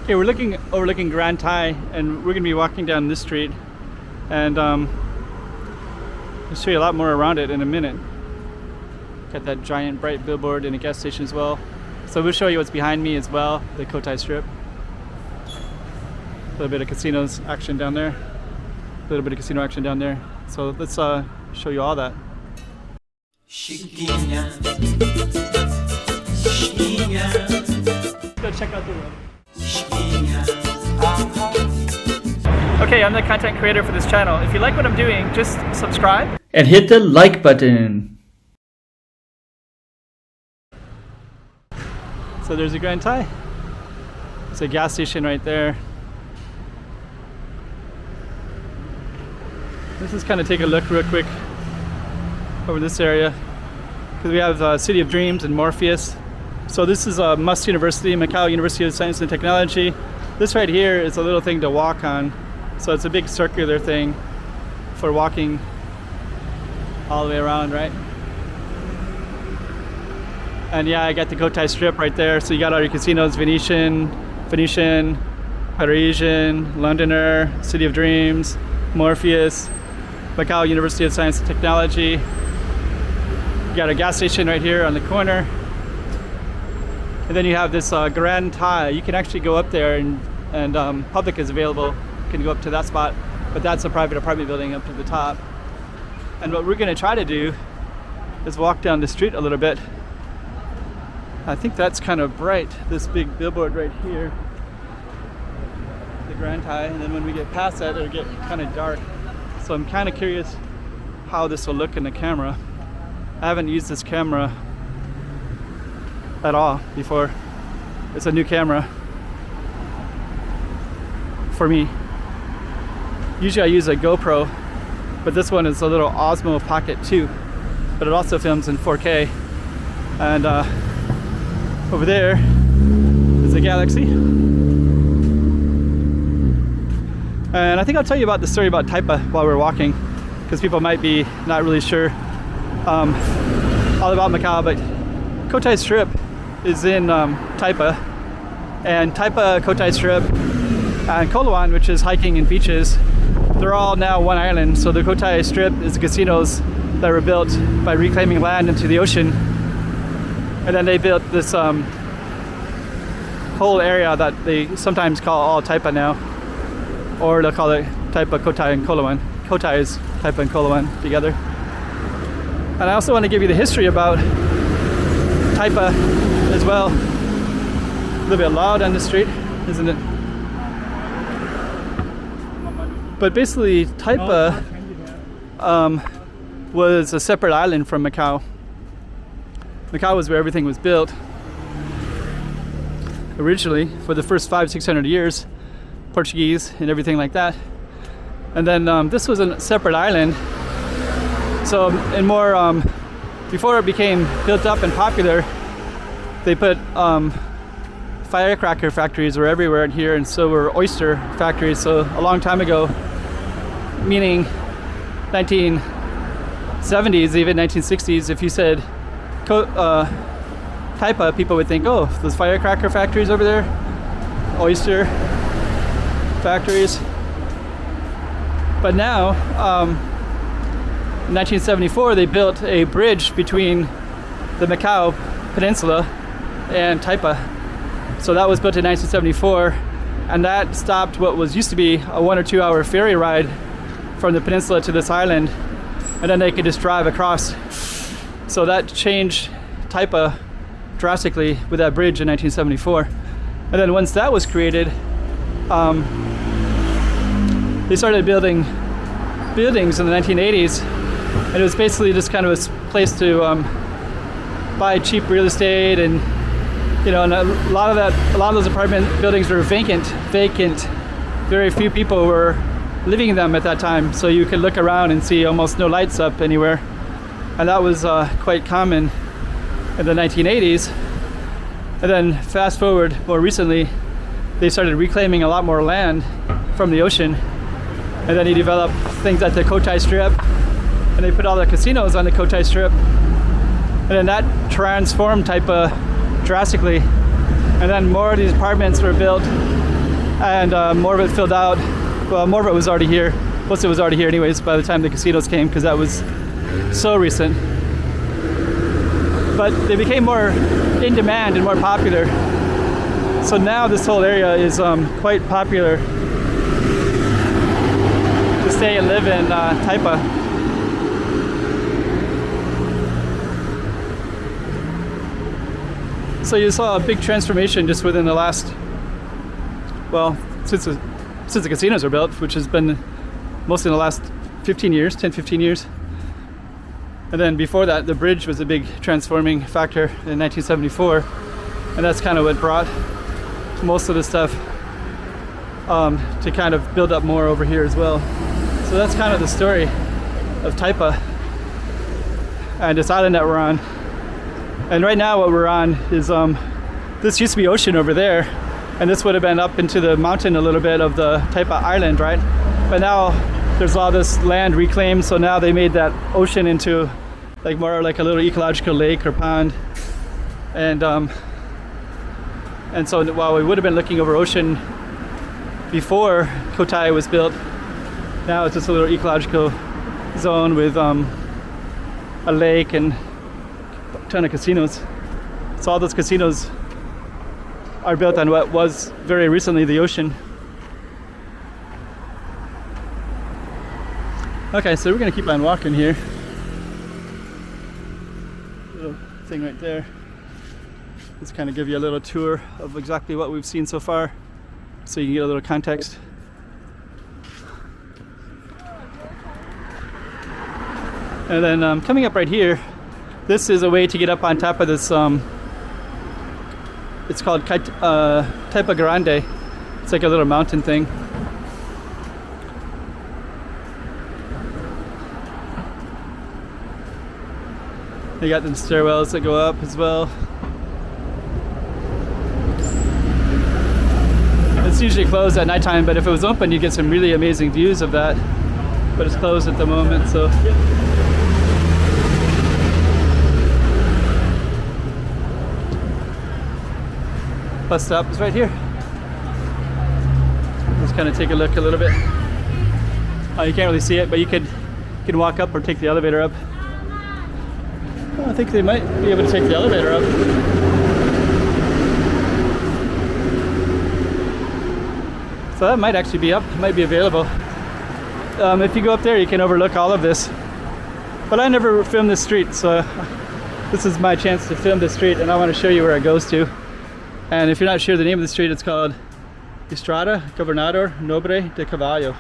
Okay, we're overlooking Grand Thai, and we're gonna be walking down this street, and I'll show you a lot more around it in a minute. Got that giant bright billboard and a gas station as well. So we'll show you what's behind me as well, the Cotai Strip. A little bit of casinos action down there. A little bit of casino action down there. So let's show you all that. Go check out the road. Okay, I'm the content creator for this channel. If you like what I'm doing, just subscribe and hit the like button. So there's a Grand Thai. It's a gas station right there. Let's just kind of take a look real quick over this area, because we have City of Dreams and Morpheus. So this is Must University, Macau University of Science and Technology. This right here is a little thing to walk on. So it's a big circular thing for walking all the way around, right? And yeah, I got the Cotai Strip right there. So you got all your casinos, Venetian, Parisian, Londoner, City of Dreams, Morpheus, Macau University of Science and Technology. You got a gas station right here on the corner. And then you have this Grand Thai. You can actually go up there, and public is available. You can go up to that spot, but that's a private apartment building up to the top. And what we're gonna try to do is walk down the street a little bit. I think that's kind of bright, this big billboard right here, the Grand Thai, and then when we get past that, it'll get kind of dark. So I'm kind of curious how this will look in the camera. I haven't used this camera at all before. It's a new camera for me. Usually I use a GoPro, but this one is a little Osmo Pocket 2, but it also films in 4K. And over there is a Galaxy. And I think I'll tell you about the story about Taipa while we're walking, because people might be not really sure all about Macau, but Cotai Strip is in Taipa, and Taipa, Cotai Strip, and Koloan, which is hiking and beaches, they're all now one island. So the Cotai Strip is the casinos that were built by reclaiming land into the ocean, and then they built this whole area that they sometimes call all Taipa now, or they'll call it Taipa, Cotai, and Koloan. Cotai is Taipa and Koloan together. And I also want to give you the history about Taipa as well. A little bit loud on the street, isn't it? But basically, Taipa was a separate island from Macau. Macau was where everything was built originally for the first 500-600 years, Portuguese and everything like that. And then this was a separate island. So, and more, before it became built up and popular, they put firecracker factories were everywhere in here, and so were oyster factories. So a long time ago, meaning 1970s, even 1960s, if you said Taipa, people would think, oh, those firecracker factories over there, oyster factories. But now, in 1974, they built a bridge between the Macau Peninsula and Taipa. So that was built in 1974, and that stopped what was used to be a 1 or 2 hour ferry ride from the peninsula to this island, and then they could just drive across. So that changed Taipa drastically with that bridge in 1974. And then once that was created, they started building buildings in the 1980s, and it was basically just kind of a place to buy cheap real estate, and you know, and a lot of those apartment buildings were vacant. Very few people were living in them at that time, so you could look around and see almost no lights up anywhere, and that was quite common in the 1980s. And then fast forward more recently, they started reclaiming a lot more land from the ocean, and then he developed things at the Cotai Strip, and they put all the casinos on the Cotai Strip, and then that transformed Taipa drastically. And then more of these apartments were built and more of it filled out. Well, more of it was already here. Most of it was already here anyways by the time the casinos came, because that was so recent. But they became more in demand and more popular. So now this whole area is quite popular to stay and live in Taipa. So you saw a big transformation just within the last, well, since the casinos were built, which has been mostly in the last 15 years, 10, 15 years. And then before that, the bridge was a big transforming factor in 1974. And that's kind of what brought most of the stuff to kind of build up more over here as well. So that's kind of the story of Taipa and this island that we're on. And right now what we're on is, this used to be ocean over there, and this would have been up into the mountain a little bit of the Taipa Island, right? But now there's all this land reclaimed, so now they made that ocean into like more like a little ecological lake or pond. And so while we would have been looking over ocean before Cotai was built, now it's just a little ecological zone with a lake and a ton of casinos. So all those casinos are built on what was very recently the ocean. Okay, so we're gonna keep on walking here. Little thing right there. Just kind of give you a little tour of exactly what we've seen so far, so you can get a little context. And then coming up right here, this is a way to get up on top of this, it's called Taipa Grande. It's like a little mountain thing. They got them stairwells that go up as well. It's usually closed at nighttime, but if it was open, you get some really amazing views of that. But it's closed at the moment, so. Bus stop is right here. Let's kind of take a look a little bit. Oh, you can't really see it, but you can walk up or take the elevator up. Well, I think they might be able to take the elevator up. So that might actually be up, might be available. If you go up there, you can overlook all of this. But I never filmed this street, so this is my chance to film this street, and I want to show you where it goes to. And if you're not sure the name of the street, it's called Estrada, Governador, Nobre de Carvalho.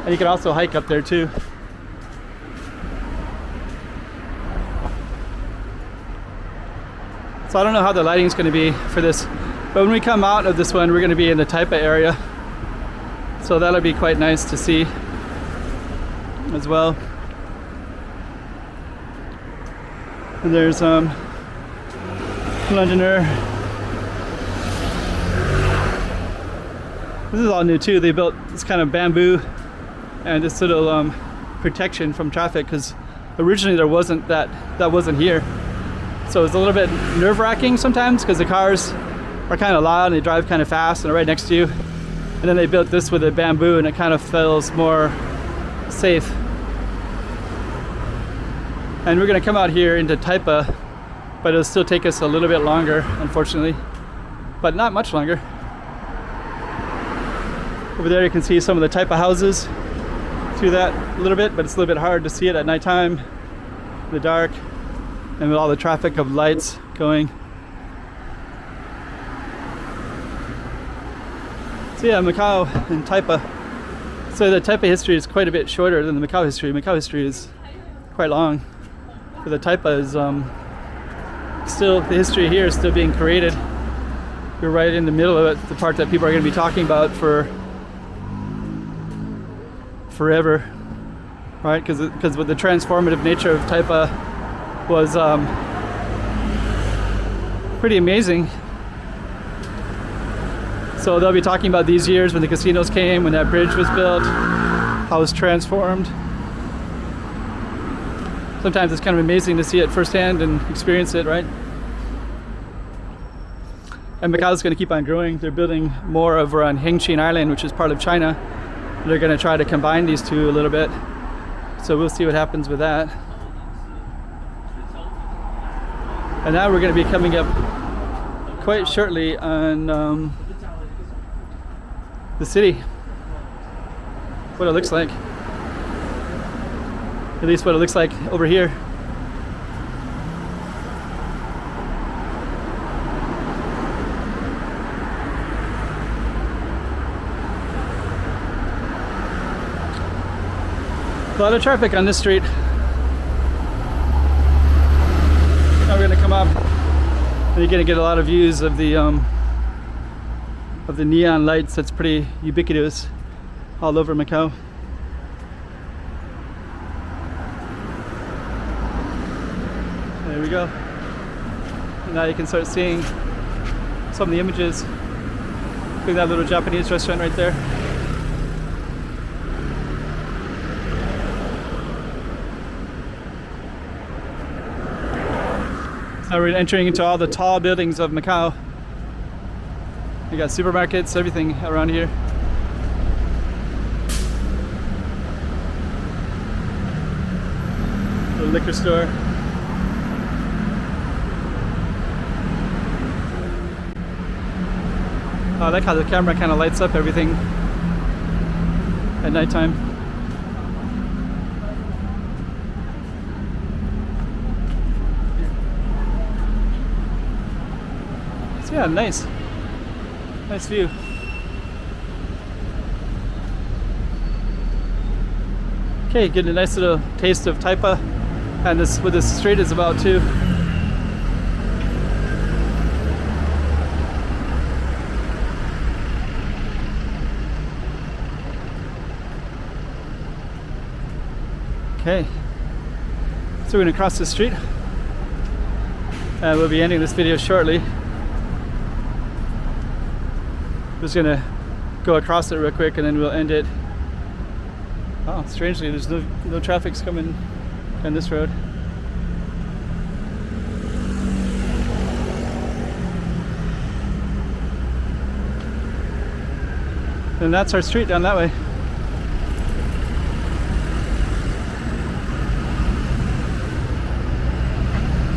And you can also hike up there too. So I don't know how the lighting is going to be for this, but when we come out of this one, we're going to be in the Taipa area. So that'll be quite nice to see as well. And there's Londoner. This is all new too. They built this kind of bamboo and this little protection from traffic, because originally there wasn't that wasn't here. So it's a little bit nerve-wracking sometimes, because the cars are kind of loud and they drive kind of fast and are right next to you. And then they built this with a bamboo, and it kind of feels more safe. And we're going to come out here into Taipa, but it'll still take us a little bit longer, unfortunately, but not much longer. Over there you can see some of the Taipa houses through that a little bit, but it's a little bit hard to see it at nighttime, in the dark, and with all the traffic of lights going. So yeah, Macau and Taipa. So the Taipa history is quite a bit shorter than the Macau history. Macau history is quite long. But the Taipa is still, the history here is still being created. We're right in the middle of it, the part that people are going to be talking about for forever, right? Because with the transformative nature of Taipa was pretty amazing. So they'll be talking about these years when the casinos came, when that bridge was built, how it was transformed. sometimes it's kind of amazing to see it firsthand and experience it, right? And Macau is going to keep on growing. They're building more over on Hengqin Island, which is part of China. They're going to try to combine these two a little bit. So we'll see what happens with that. And now we're going to be coming up quite shortly on the city. What it looks like. At least what it looks like over here. A lot of traffic on this street. Now we're gonna come up and you're gonna get a lot of views of the neon lights. That's pretty ubiquitous all over Macau. There we go. And now you can start seeing some of the images. Look at that little Japanese restaurant right there. Now we're entering into all the tall buildings of Macau. You got supermarkets, everything around here. The liquor store. I like how the camera kind of lights up everything at nighttime. So yeah, nice view. Okay, getting a nice little taste of Taipa, and this what this street is about too. Okay, so we're going to cross the street and we'll be ending this video shortly. Just going to go across it real quick and then we'll end it. Oh, strangely there's no traffic's coming on this road. And that's our street down that way.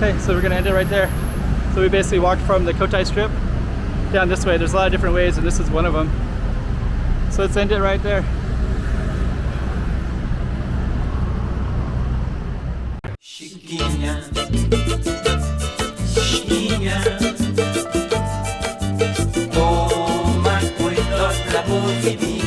Okay, so we're gonna end it right there. So we basically walked from the Cotai strip down this way. There's a lot of different ways and this is one of them. So let's end it right there. Chiquinha, chiquinha, toma cuidado pra